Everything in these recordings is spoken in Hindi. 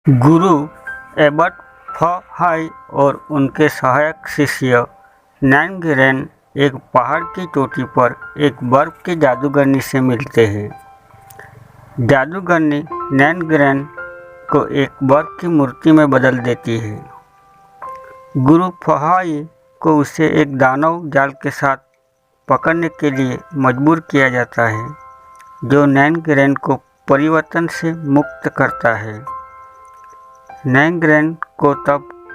गुरु एबट फ-हाई और उनके सहायक शिष्य नैंग-रेन एक पहाड़ की चोटी पर एक बर्फ की जादूगरनी से मिलते हैं। जादूगरनी नैंग-रेन को एक बर्फ की मूर्ति में बदल देती है। गुरु फ-हाई को उसे एक दानव जाल के साथ पकड़ने के लिए मजबूर किया जाता है, जो नैंग-रेन को परिवर्तन से मुक्त करता है। नैंग-रेन को तब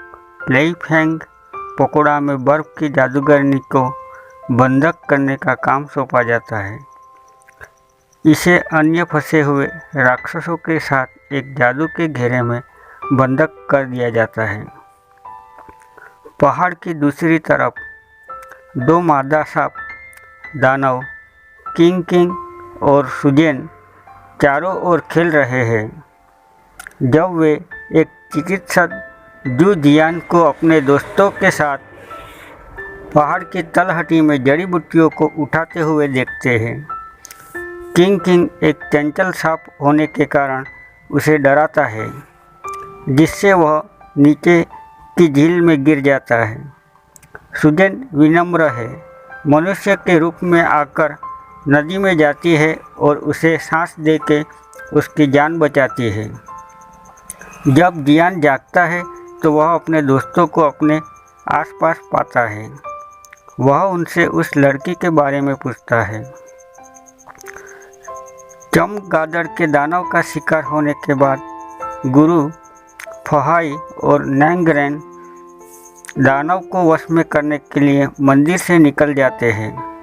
लेई-फेंग पकोड़ा में बर्फ की जादूगरनी को बंधक करने का काम सौंपा जाता है। इसे अन्य फंसे हुए राक्षसों के साथ एक जादू के घेरे में बंधक कर दिया जाता है। पहाड़ की दूसरी तरफ दो मादा सांप दानव किंग और सुजेन चारों ओर खेल रहे हैं। जब वे एक चिकित्सक जू जियान को अपने दोस्तों के साथ पहाड़ की तलहटी में जड़ी बूटियों को उठाते हुए देखते हैं। किंग एक चंचल सांप होने के कारण उसे डराता है, जिससे वह नीचे की झील में गिर जाता है। सुजेन विनम्र है, मनुष्य के रूप में आकर नदी में जाती है और उसे सांस देके उसकी जान बचाती है। जब जियान जागता है तो वह अपने दोस्तों को अपने आसपास पाता है। वह उनसे उस लड़की के बारे में पूछता है। चमगादड़ के दानव का शिकार होने के बाद गुरु फ-हाई और नैंग-रेन दानव को वश में करने के लिए मंदिर से निकल जाते हैं।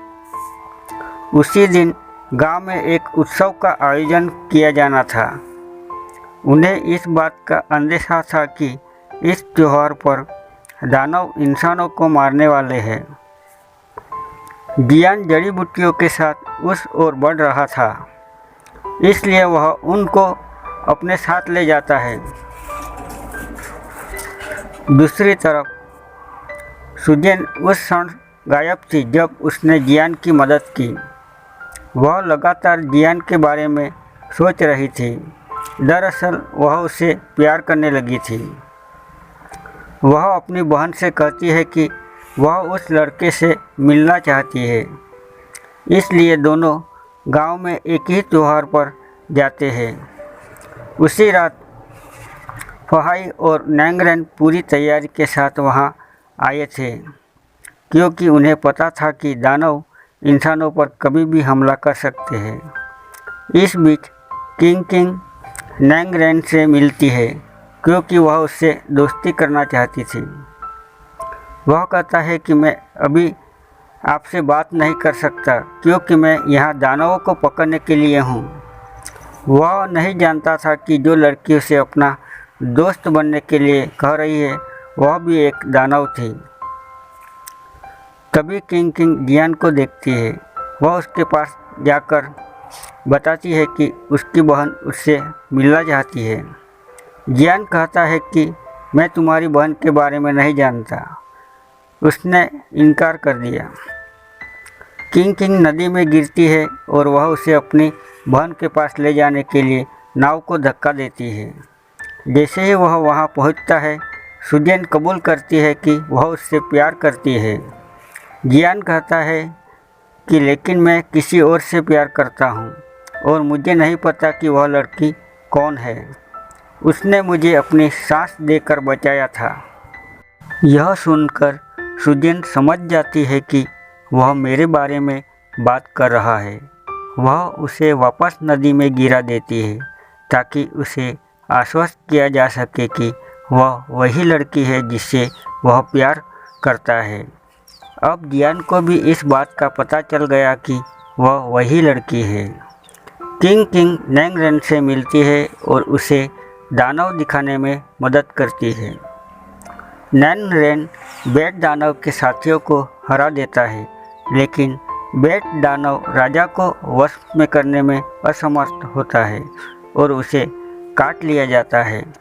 उसी दिन गांव में एक उत्सव का आयोजन किया जाना था। उन्हें इस बात का अंदेशा था कि इस त्योहार पर दानव इंसानों को मारने वाले हैं। जियान जड़ी बूटियों के साथ उस ओर बढ़ रहा था, इसलिए वह उनको अपने साथ ले जाता है। दूसरी तरफ सुजेन उस क्षण गायब थी जब उसने जियान की मदद की। वह लगातार जियान के बारे में सोच रही थी। दरअसल वह उसे प्यार करने लगी थी। वह अपनी बहन से कहती है कि वह उस लड़के से मिलना चाहती है, इसलिए दोनों गांव में एक ही त्योहार पर जाते हैं। उसी रात फ-हाई और नैंग-रेन पूरी तैयारी के साथ वहां आए थे, क्योंकि उन्हें पता था कि दानव इंसानों पर कभी भी हमला कर सकते हैं। इस बीच किंग नैंग-रेन से मिलती है, क्योंकि वह उससे दोस्ती करना चाहती थी। वह कहता है कि मैं अभी आपसे बात नहीं कर सकता, क्योंकि मैं यहाँ दानवों को पकड़ने के लिए हूँ। वह नहीं जानता था कि जो लड़की उसे अपना दोस्त बनने के लिए कह रही है, वह भी एक दानव थी। तभी किंग जियान को देखती है। वह उसके पास जाकर बताती है कि उसकी बहन उससे मिलना चाहती है। जियान कहता है कि मैं तुम्हारी बहन के बारे में नहीं जानता। उसने इनकार कर दिया। किंग नदी में गिरती है और वह उसे अपनी बहन के पास ले जाने के लिए नाव को धक्का देती है। जैसे ही वह वहां पहुंचता है, सुजेन कबूल करती है कि वह उससे प्यार करती है। जियान कहता है कि लेकिन मैं किसी और से प्यार करता हूँ और मुझे नहीं पता कि वह लड़की कौन है। उसने मुझे अपनी सांस देकर बचाया था। यह सुनकर सुजेन समझ जाती है कि वह मेरे बारे में बात कर रहा है। वह उसे वापस नदी में गिरा देती है, ताकि उसे आश्वस्त किया जा सके कि वह वही लड़की है जिससे वह प्यार करता है। अब जियान को भी इस बात का पता चल गया कि वह वही लड़की है। किंग नैंग-रेन से मिलती है और उसे दानव दिखाने में मदद करती है। नैंग-रेन बेट दानव के साथियों को हरा देता है, लेकिन बेट दानव राजा को वश में करने में असमर्थ होता है और उसे काट लिया जाता है।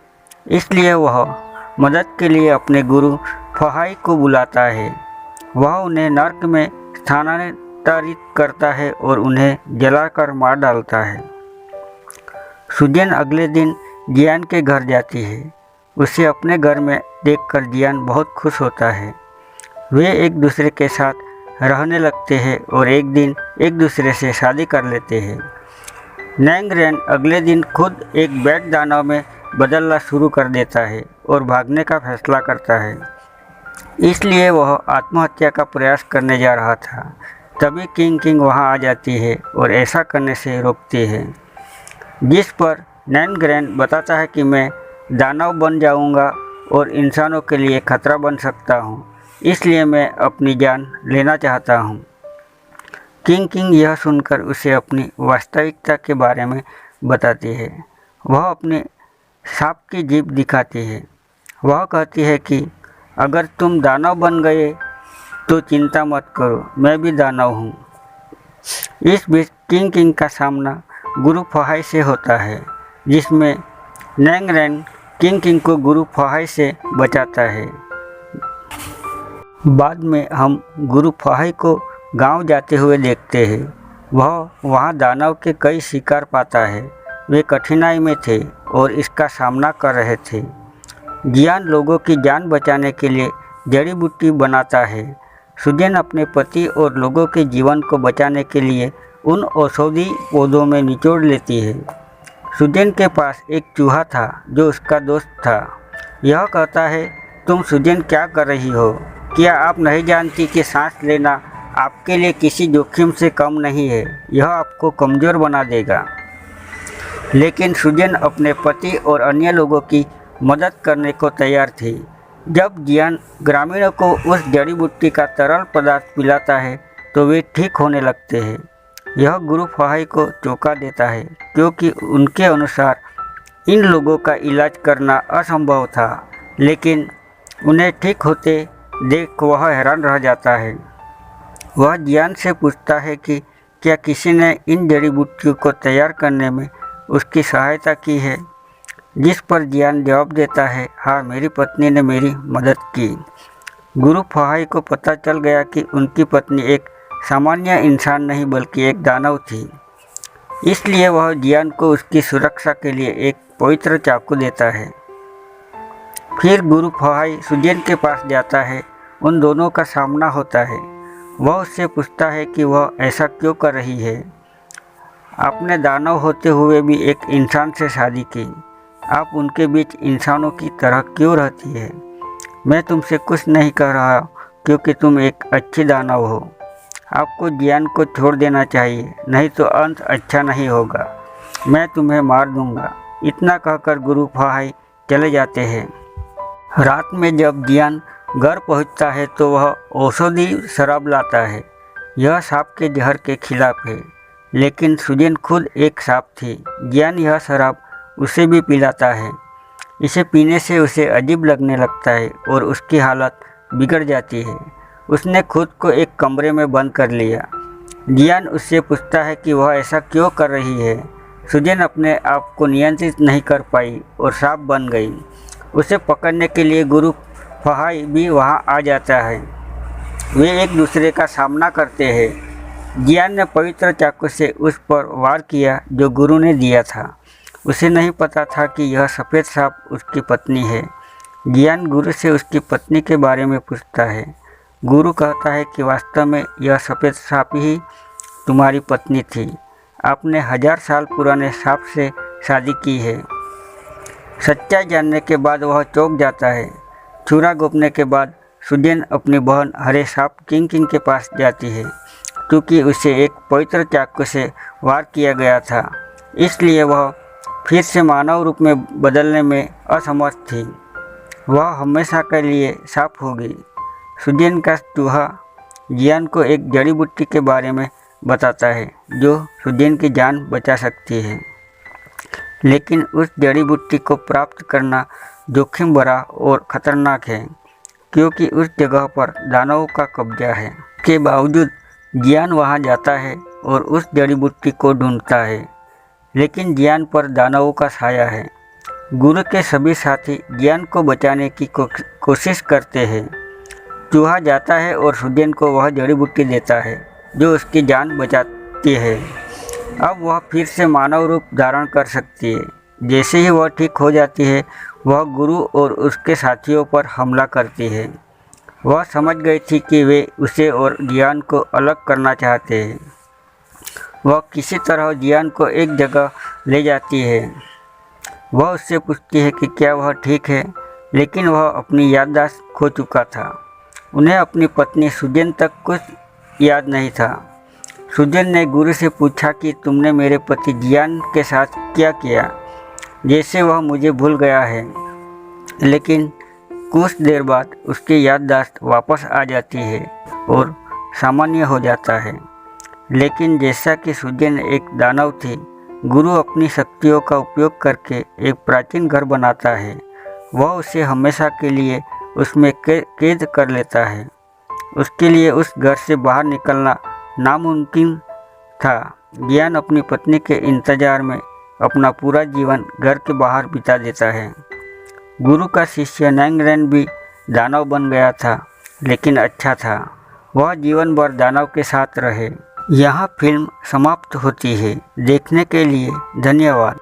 इसलिए वह मदद के लिए अपने गुरु फ-हाई को बुलाता है। वह उन्हें नर्क में स्थानांतरित करता है और उन्हें जलाकर मार डालता है। सुजेन अगले दिन जियान के घर जाती है। उसे अपने घर में देखकर जियान बहुत खुश होता है। वे एक दूसरे के साथ रहने लगते हैं और एक दिन एक दूसरे से शादी कर लेते हैं। नैंगरेन अगले दिन खुद एक बैट दानव में बदलना शुरू कर देता है और भागने का फैसला करता है। इसलिए वह आत्महत्या का प्रयास करने जा रहा था। तभी किंग वहां आ जाती है और ऐसा करने से रोकती है, जिस पर नैंगरेन बताता है कि मैं दानव बन जाऊंगा और इंसानों के लिए खतरा बन सकता हूं, इसलिए मैं अपनी जान लेना चाहता हूं। किंग यह सुनकर उसे अपनी वास्तविकता के बारे में बताती है। वह अपने सांप की जीभ दिखाती है। वह कहती है कि अगर तुम दानव बन गए तो चिंता मत करो, मैं भी दानव हूँ। इस बीच किंग का सामना गुरु फहाई से होता है, जिसमें नैंगरेन किंग को गुरु फहाई से बचाता है। बाद में हम गुरु फहाई को गांव जाते हुए देखते हैं। वह वहां दानव के कई शिकार पाता है। वे कठिनाई में थे और इसका सामना कर रहे थे। जियान लोगों की जान बचाने के लिए जड़ी बूटी बनाता है। सुजेन अपने पति और लोगों के जीवन को बचाने के लिए उन औषधि पौधों में निचोड़ लेती है। सुजेन के पास एक चूहा था जो उसका दोस्त था। यह कहता है, तुम सुजेन क्या कर रही हो? क्या आप नहीं जानती कि सांस लेना आपके लिए किसी जोखिम से कम नहीं है? यह आपको कमज़ोर बना देगा। लेकिन सुजेन अपने पति और अन्य लोगों की मदद करने को तैयार थी। जब जियान ग्रामीणों को उस जड़ी बूटी का तरल पदार्थ पिलाता है तो वे ठीक होने लगते हैं। यह गुरु फहाई को चौंका देता है, क्योंकि उनके अनुसार इन लोगों का इलाज करना असंभव था। लेकिन उन्हें ठीक होते देख वह हैरान रह जाता है। वह जियान से पूछता है कि क्या किसी ने इन जड़ी बूटियों को तैयार करने में उसकी सहायता की है, जिस पर जियान जवाब देता है, हाँ, मेरी पत्नी ने मेरी मदद की। गुरु फहाई को पता चल गया कि उनकी पत्नी एक सामान्य इंसान नहीं बल्कि एक दानव थी। इसलिए वह जियान को उसकी सुरक्षा के लिए एक पवित्र चाकू देता है। फिर गुरु फहाई सुजेन के पास जाता है। उन दोनों का सामना होता है। वह उससे पूछता है कि वह ऐसा क्यों कर रही है। आपने दानव होते हुए भी एक इंसान से शादी की। आप उनके बीच इंसानों की तरह क्यों रहती है? मैं तुमसे कुछ नहीं कह रहा क्योंकि तुम एक अच्छी दानव हो। आपको जियान को छोड़ देना चाहिए, नहीं तो अंत अच्छा नहीं होगा। मैं तुम्हें मार दूंगा। इतना कहकर गुरु फहाई चले जाते हैं। रात में जब जियान घर पहुंचता है तो वह औषधि शराब लाता है। यह सांप के जहर के खिलाफ है, लेकिन सुजेन खुद एक सांप थी। जियान यह शराब उसे भी पिलाता है। इसे पीने से उसे अजीब लगने लगता है और उसकी हालत बिगड़ जाती है। उसने खुद को एक कमरे में बंद कर लिया। जियान उससे पूछता है कि वह ऐसा क्यों कर रही है। सुजेन अपने आप को नियंत्रित नहीं कर पाई और सांप बन गई। उसे पकड़ने के लिए गुरु फहाई भी वहां आ जाता है। वे एक दूसरे का सामना करते हैं। जियान ने पवित्र चाकू से उस पर वार किया जो गुरु ने दिया था। उसे नहीं पता था कि यह सफ़ेद सांप उसकी पत्नी है। जियान गुरु से उसकी पत्नी के बारे में पूछता है। गुरु कहता है कि वास्तव में यह सफ़ेद सांप ही तुम्हारी पत्नी थी। आपने 1000 साल पुराने सांप से शादी की है। सच्चाई जानने के बाद वह चौंक जाता है। छुरा घोंपने के बाद सुजेन अपनी बहन हरे सांप किंग के पास जाती है। क्योंकि उसे एक पवित्र चाकू से वार किया गया था, इसलिए वह फिर से मानव रूप में बदलने में असमर्थ थी। वह हमेशा के लिए सांप हो गई। सुजेन का चूहा जियान को एक जड़ी बूटी के बारे में बताता है जो सुजेन की जान बचा सकती है। लेकिन उस जड़ी बूटी को प्राप्त करना जोखिम भरा और ख़तरनाक है, क्योंकि उस जगह पर दानवों का कब्जा है। के बावजूद जियान वहां जाता है और उस जड़ी बूटी को ढूंढता है, लेकिन जियान पर दानवों का साया है। गुरु के सभी साथी जियान को बचाने की कोशिश करते हैं। चूहा जाता है और सुजेन को वह जड़ी बूटी देता है जो उसकी जान बचाती है। अब वह फिर से मानव रूप धारण कर सकती है। जैसे ही वह ठीक हो जाती है वह गुरु और उसके साथियों पर हमला करती है। वह समझ गई थी कि वे उसे और जियान को अलग करना चाहते हैं। वह किसी तरह जियान को एक जगह ले जाती है। वह उससे पूछती है कि क्या वह ठीक है, लेकिन वह अपनी याददाश्त खो चुका था। उन्हें अपनी पत्नी सुजैन तक कुछ याद नहीं था। सुजैन ने गुरु से पूछा कि तुमने मेरे पति जियान के साथ क्या किया, जैसे वह मुझे भूल गया है। लेकिन कुछ देर बाद उसकी याददाश्त वापस आ जाती है और सामान्य हो जाता है। लेकिन जैसा कि सुजैन एक दानव थी, गुरु अपनी शक्तियों का उपयोग करके एक प्राचीन घर बनाता है। वह उसे हमेशा के लिए उसमें कैद कर लेता है। उसके लिए उस घर से बाहर निकलना नामुमकिन था। जियान अपनी पत्नी के इंतजार में अपना पूरा जीवन घर के बाहर बिता देता है। गुरु का शिष्य नैंगरेन भी दानव बन गया था, लेकिन अच्छा था। वह जीवन भर दानव के साथ रहे। यहाँ फिल्म समाप्त होती है। देखने के लिए धन्यवाद।